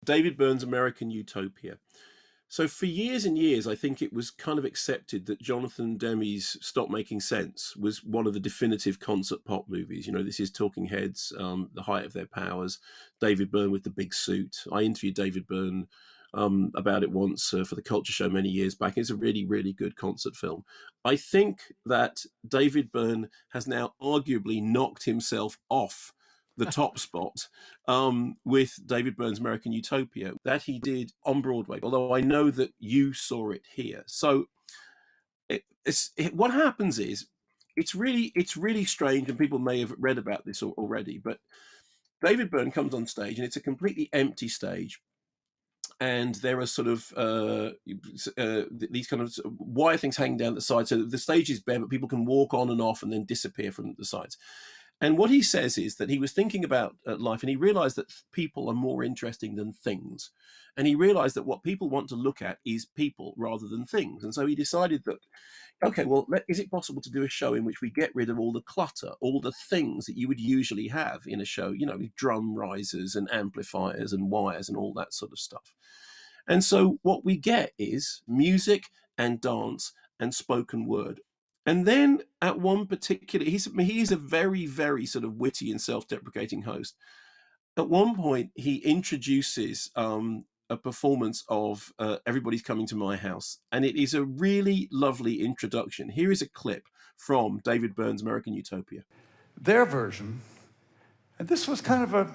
David Byrne's American Utopia. So for years and years, I think it was kind of accepted that Jonathan Demme's Stop Making Sense was one of the definitive concert pop movies. You know, this is Talking Heads, the height of their powers, David Byrne with the big suit. I interviewed David Byrne about it once for the Culture Show many years back. It's a really, really good concert film. I think that David Byrne has now arguably knocked himself off the top spot with David Byrne's American Utopia that he did on Broadway. Although I know that you saw it here, so what happens is it's really strange, and people may have read about this already. But David Byrne comes on stage, and it's a completely empty stage, and there are sort of these kind of wire things hanging down the side, so the stage is bare, but people can walk on and off and then disappear from the sides. And what he says is that he was thinking about life, and he realized that people are more interesting than things. And he realized that what people want to look at is people rather than things. And so he decided that, okay, well, is it possible to do a show in which we get rid of all the clutter, all the things that you would usually have in a show, you know, with drum risers and amplifiers and wires and all that sort of stuff. And so what we get is music and dance and spoken word. And then at one particular, he's a very, very sort of witty and self-deprecating host. At one point, he introduces a performance of Everybody's Coming to My House. And it is a really lovely introduction. Here is a clip from David Byrne's American Utopia. Their version, and this was kind of a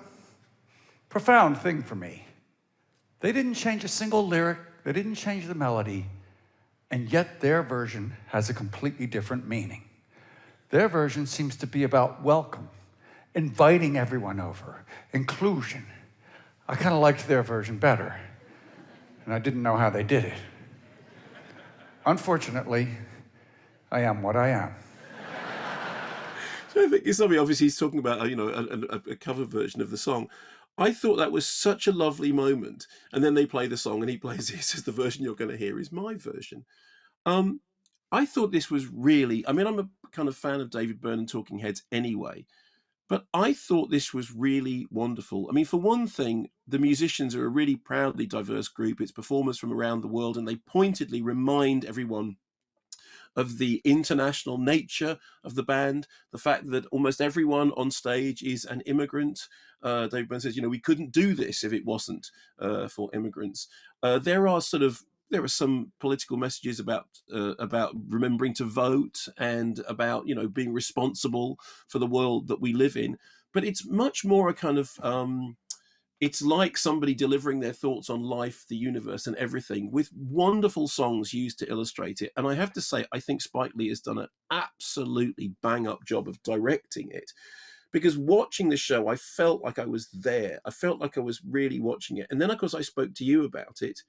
profound thing for me. They didn't change a single lyric, they didn't change the melody, and yet their version has a completely different meaning. Their version seems to be about welcome, inviting everyone over, inclusion. I kind of liked their version better, and I didn't know how they did it. Unfortunately, I am what I am. So I think it's something. Obviously, he's talking about a cover version of the song. I thought that was such a lovely moment, and then they play the song, and he plays it. He says, "The version you're going to hear is my version." Um, I thought this was really. I mean, I'm a kind of fan of David Byrne and Talking Heads anyway, but I thought this was really wonderful. I mean, for one thing, the musicians are a really proudly diverse group. It's performers from around the world, and they pointedly remind everyone of the international nature of the band, the fact that almost everyone on stage is an immigrant. Dave Byrne says, we couldn't do this if it wasn't for immigrants. There are some political messages about remembering to vote and about being responsible for the world that we live in, but it's much more a kind of it's like somebody delivering their thoughts on life, the universe, and everything with wonderful songs used to illustrate it. And I have to say, I think Spike Lee has done an absolutely bang up job of directing it, because watching the show, I felt like I was there. I felt like I was really watching it. And then, of course, I spoke to you about it,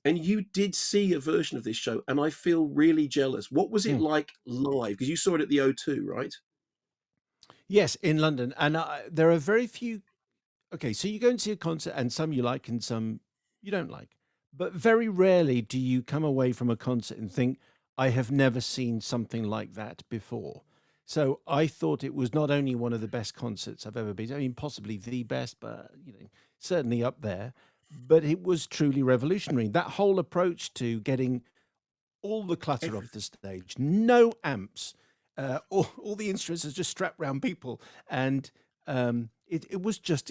and you did see a version of this show, and I feel really jealous. What was it like live? Because you saw it at the O2, right? Yes, in London. And there are very few. Okay, so you go and see a concert, and some you like and some you don't like. But very rarely do you come away from a concert and think, I have never seen something like that before. So I thought it was not only one of the best concerts I've ever been, I mean, possibly the best, but certainly up there. But it was truly revolutionary. That whole approach to getting all the clutter off the stage, no amps, all the instruments are just strapped around people, and it was just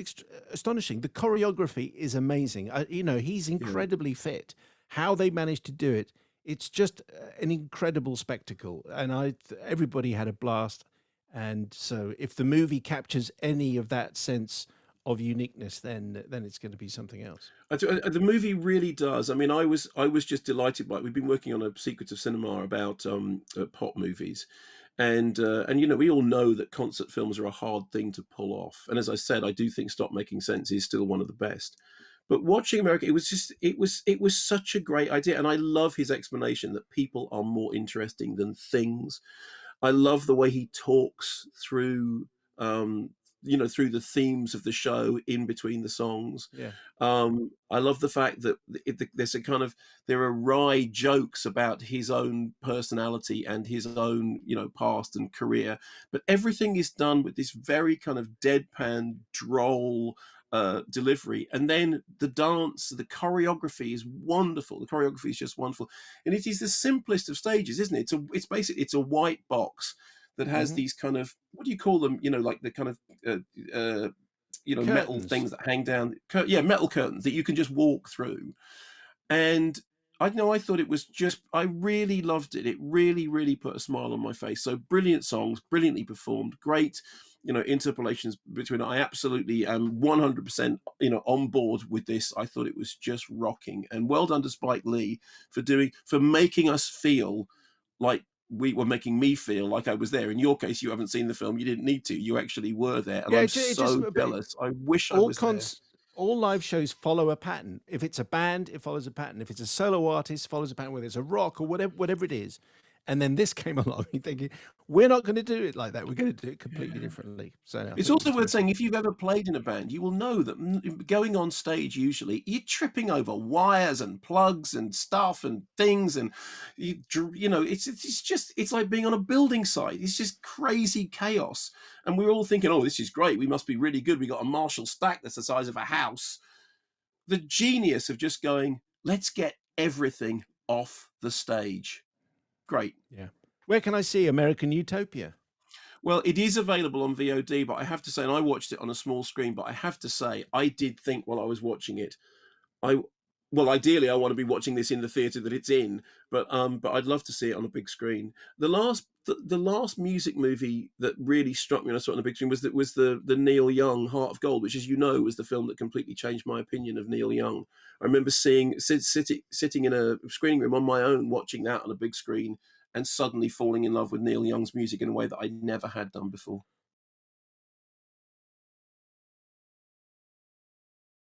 astonishing. The choreography is amazing. He's Yeah. incredibly fit. How they managed to do it, it's just an incredible spectacle, and everybody had a blast. And so, if the movie captures any of that sense of uniqueness, then it's going to be something else. The movie really does. I mean, I was just delighted by it. We've been working on a Secret of Cinema about pop movies, and we all know that concert films are a hard thing to pull off. And as I said, I do think Stop Making Sense is still one of the best. But watching America, it was such a great idea, and I love his explanation that people are more interesting than things. I love the way he talks through the themes of the show in between the songs. Yeah. I love the fact that there are wry jokes about his own personality and his own past and career, but everything is done with this very kind of deadpan, droll, delivery, and then the dance, the choreography is wonderful. The choreography is just wonderful, and it is the simplest of stages, isn't it? It's basically it's a white box that has Hmm. these kind of, what do you call them? You know, like the kind of uh, metal Curtains. things that hang down. Yeah, metal curtains that you can just walk through. And I know I thought it was just, I really loved it. It really, really put a smile on my face. So brilliant songs, brilliantly performed, great, interpolations between. I absolutely am 100%, on board with this. I thought it was just rocking, and well done to Spike Lee for making us feel like making me feel like I was there. In your case, you haven't seen the film, you didn't need to. You actually were there, and Yeah, I'm it just so but jealous. I wish I all was there. cons all live shows follow a pattern. If it's a band, it follows a pattern. If it's a solo artist, follows a pattern. Whether it's a rock or whatever it is. And then this came along, you're thinking, we're not going to do it like that. We're going to do it completely Yeah. differently. So I It's thought it was also worth saying, terrific. if you've ever played in a band, you will know that going on stage, usually you're tripping over wires and plugs and stuff and things, and it's like being on a building site. It's just crazy chaos, and we're all thinking, "Oh, this is great. We must be really good. We got a Marshall stack that's the size of a house." The genius of just going, "Let's get everything off the stage." Great. Yeah. Where can I see American Utopia? Well, it is available on VOD, but I have to say, and I watched it on a small screen, but I have to say, I did think while I was watching it, I well, ideally, I want to be watching this in the theatre that it's in, but I'd love to see it on a big screen. The last music movie that really struck me when I saw it on a big screen was the Neil Young Heart of Gold, which, as you know, was the film that completely changed my opinion of Neil Young. I remember sitting in a screening room on my own, watching that on a big screen, and suddenly falling in love with Neil Young's music in a way that I never had done before.